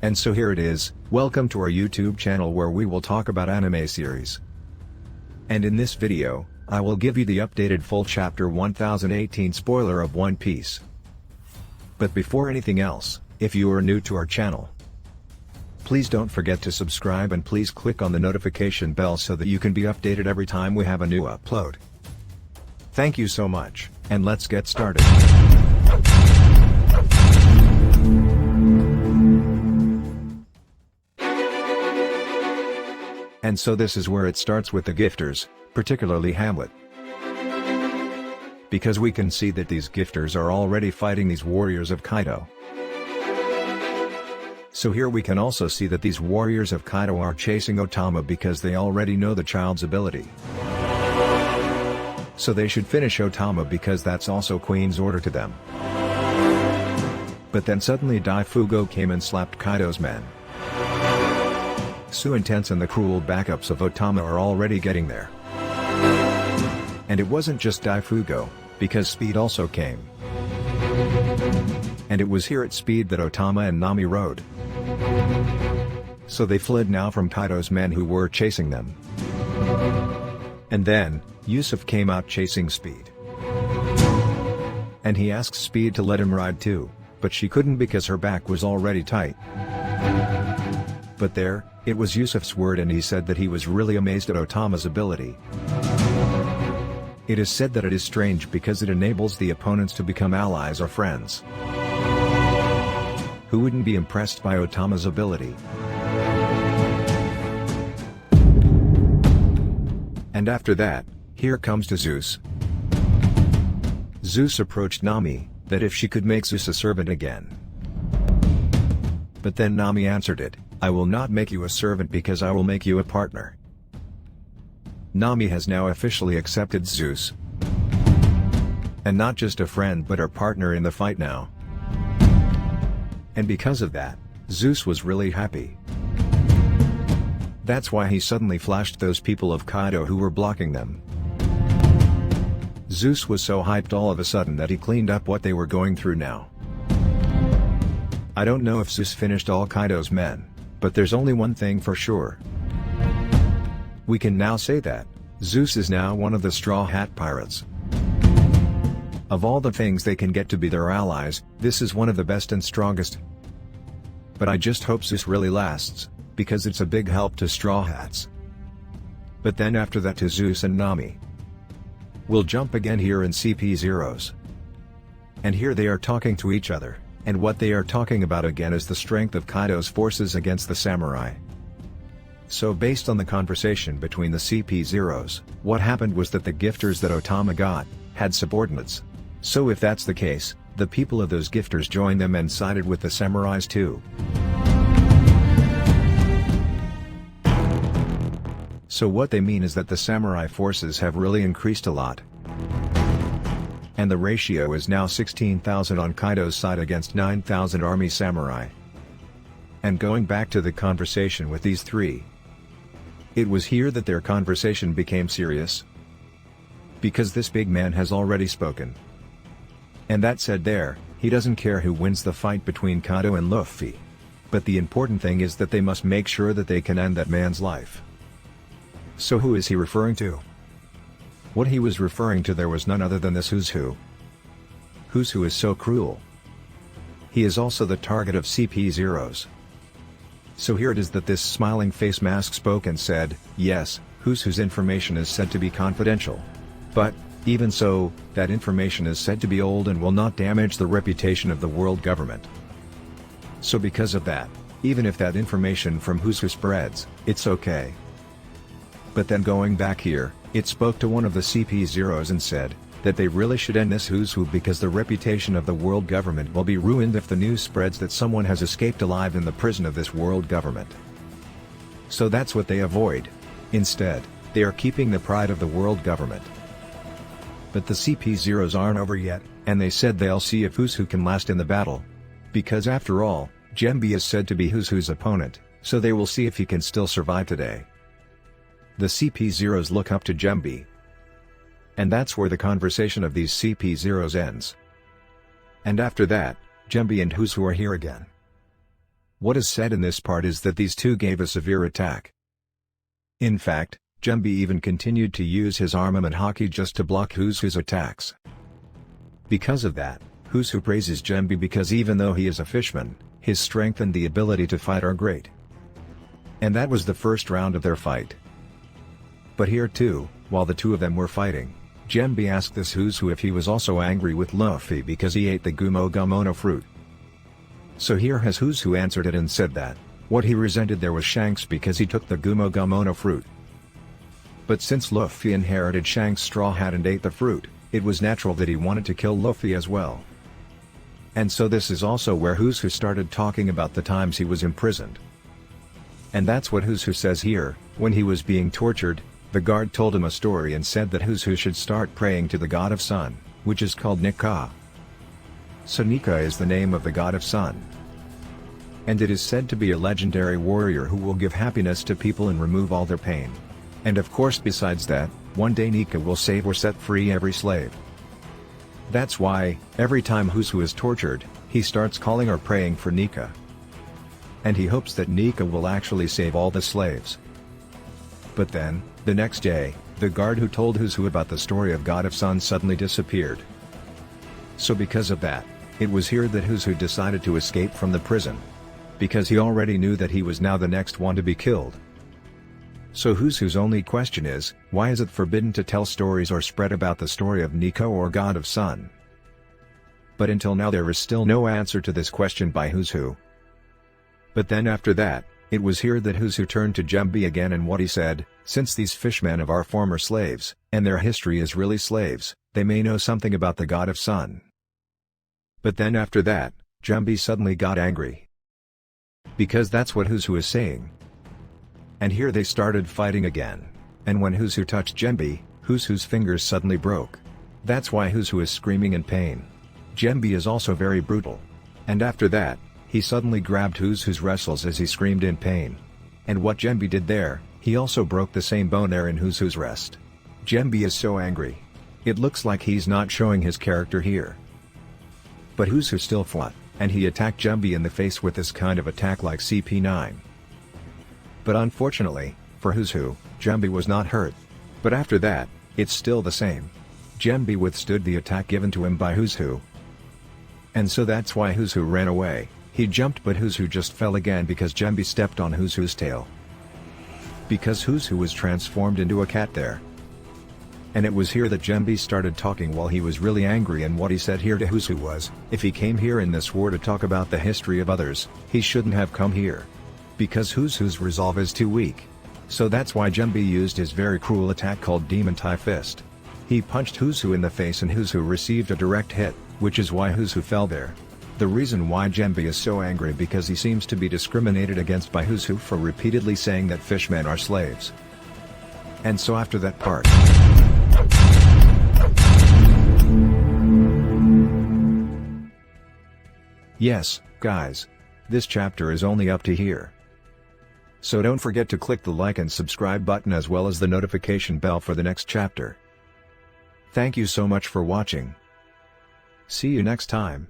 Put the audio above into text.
And so here it is, welcome to our YouTube channel where we will talk about anime series. And in this video, I will give you the updated full chapter 1018 spoiler of One Piece. But before anything else, if you are new to our channel, please don't forget to subscribe and please click on the notification bell so that you can be updated every time we have a new upload. Thank you so much, and let's get started. And so this is where it starts with the gifters, particularly Hamlet. Because we can see that these gifters are already fighting these warriors of Kaido. So here we can also see that these warriors of Kaido are chasing Otama because they already know the child's ability. So they should finish Otama because that's also Queen's order to them. But then suddenly Daifugo came and slapped Kaido's men. So Intense and the cruel backups of Otama are already getting there. And it wasn't just Daifugo, because Speed also came. And it was here at Speed that Otama and Nami rode. So they fled now from Kaido's men who were chasing them. And then, Yusuf came out chasing Speed. And he asked Speed to let him ride too, but she couldn't because her back was already tight. But there, it was Yusuf's word and he said that he was really amazed at Otama's ability. It is said that it is strange because it enables the opponents to become allies or friends. Who wouldn't be impressed by Otama's ability? And after that, here comes to Zeus. Zeus approached Nami, that if she could make Zeus a servant again. But then Nami answered it, I will not make you a servant because I will make you a partner. Nami has now officially accepted Zeus. And not just a friend but her partner in the fight now. And because of that, Zeus was really happy. That's why he suddenly flashed those people of Kaido who were blocking them. Zeus was so hyped all of a sudden that he cleaned up what they were going through now. I don't know if Zeus finished all Kaido's men, but there's only one thing for sure. We can now say that Zeus is now one of the Straw Hat Pirates. Of all the things they can get to be their allies, this is one of the best and strongest. But I just hope Zeus really lasts, because it's a big help to Straw Hats. But then after that to Zeus and Nami. We'll jump again here in CP0s. And here they are talking to each other. And what they are talking about again is the strength of Kaido's forces against the samurai. So based on the conversation between the CP0s, what happened was that the gifters that Otama got, had subordinates. So if that's the case, the people of those gifters joined them and sided with the samurais too. So what they mean is that the samurai forces have really increased a lot. And the ratio is now 16,000 on Kaido's side against 9,000 army samurai. And going back to the conversation with these three, it was here that their conversation became serious. Because this big man has already spoken. And that said there, he doesn't care who wins the fight between Kaido and Luffy. But the important thing is that they must make sure that they can end that man's life. So who is he referring to? What he was referring to there was none other than this Whoswho. Whoswho is so cruel. He is also the target of CP0s. So here it is that this smiling face mask spoke and said, yes, Whoswho's information is said to be confidential. But, even so, that information is said to be old and will not damage the reputation of the world government. So because of that, even if that information from Whoswho spreads, it's okay. But then going back here, it spoke to one of the CP0s and said, that they really should end this Whoswho because the reputation of the world government will be ruined if the news spreads that someone has escaped alive in the prison of this world government. So that's what they avoid. Instead, they are keeping the pride of the world government. But the CP0s aren't over yet, and they said they'll see if Whoswho can last in the battle. Because after all, Jembie is said to be Whoswho's opponent, so they will see if he can still survive today. The CP0s look up to Jembie. And that's where the conversation of these CP0s ends. And after that, Jembie and Whoswho are here again. What is said in this part is that these two gave a severe attack. In fact, Jembie even continued to use his armament haki just to block Whoswho's attacks. Because of that, Whoswho praises Jembie because even though he is a fishman, his strength and the ability to fight are great. And that was the first round of their fight. But here too, while the two of them were fighting, Jembie asked this Whoswho if he was also angry with Luffy because he ate the Gumo Gamono fruit. So here has Whoswho answered it and said that what he resented there was Shanks because he took the Gumo Gamono fruit. But since Luffy inherited Shanks' straw hat and ate the fruit, it was natural that he wanted to kill Luffy as well. And so this is also where Whoswho started talking about the times he was imprisoned. And that's what Whoswho says here. When he was being tortured, the guard told him a story and said that Whoswho should start praying to the god of sun, which is called Nika. So Nika is the name of the god of sun. And it is said to be a legendary warrior who will give happiness to people and remove all their pain. And of course besides that, one day Nika will save or set free every slave. That's why, every time Whoswho is tortured, he starts calling or praying for Nika. And he hopes that Nika will actually save all the slaves. But then, the next day, the guard who told Whoswho about the story of God of Sun suddenly disappeared. So because of that, it was here that Whoswho decided to escape from the prison. Because he already knew that he was now the next one to be killed. So Whoswho's only question is, why is it forbidden to tell stories or spread about the story of Nika or God of Sun? But until now there is still no answer to this question by Whoswho. But then after that, it was here that Whoswho turned to Jembie again and what he said, since these fishmen of our former slaves, and their history is really slaves, they may know something about the God of Sun. But then after that, Jembie suddenly got angry. Because that's what Whoswho is saying. And here they started fighting again. And when Whoswho touched Jembie, Whoswho's fingers suddenly broke. That's why Whoswho is screaming in pain. Jembie is also very brutal. And after that, he suddenly grabbed Whoswho's wrestles as he screamed in pain. And what Jembie did there, he also broke the same bone there in Whoswho's wrist. Jembie is so angry. It looks like he's not showing his character here. But Whoswho still fought, and he attacked Jembie in the face with this kind of attack like CP9. But unfortunately, for Whoswho, Jembie was not hurt. But after that, it's still the same. Jembie withstood the attack given to him by Whoswho. And so that's why Whoswho ran away. He jumped but Whoswho just fell again because Jembie stepped on Whoswho's tail. Because Whoswho was transformed into a cat there. And it was here that Jembie started talking while he was really angry, and what he said here to Whoswho was, if he came here in this war to talk about the history of others, he shouldn't have come here. Because Whoswho's resolve is too weak. So that's why Jembie used his very cruel attack called Demon Tai Fist. He punched Whoswho in the face and Whoswho received a direct hit, which is why Whoswho fell there. The reason why Jembie is so angry because he seems to be discriminated against by Whoswho for repeatedly saying that fishmen are slaves. And so after that part. Yes, guys. This chapter is only up to here. So don't forget to click the like and subscribe button as well as the notification bell for the next chapter. Thank you so much for watching. See you next time.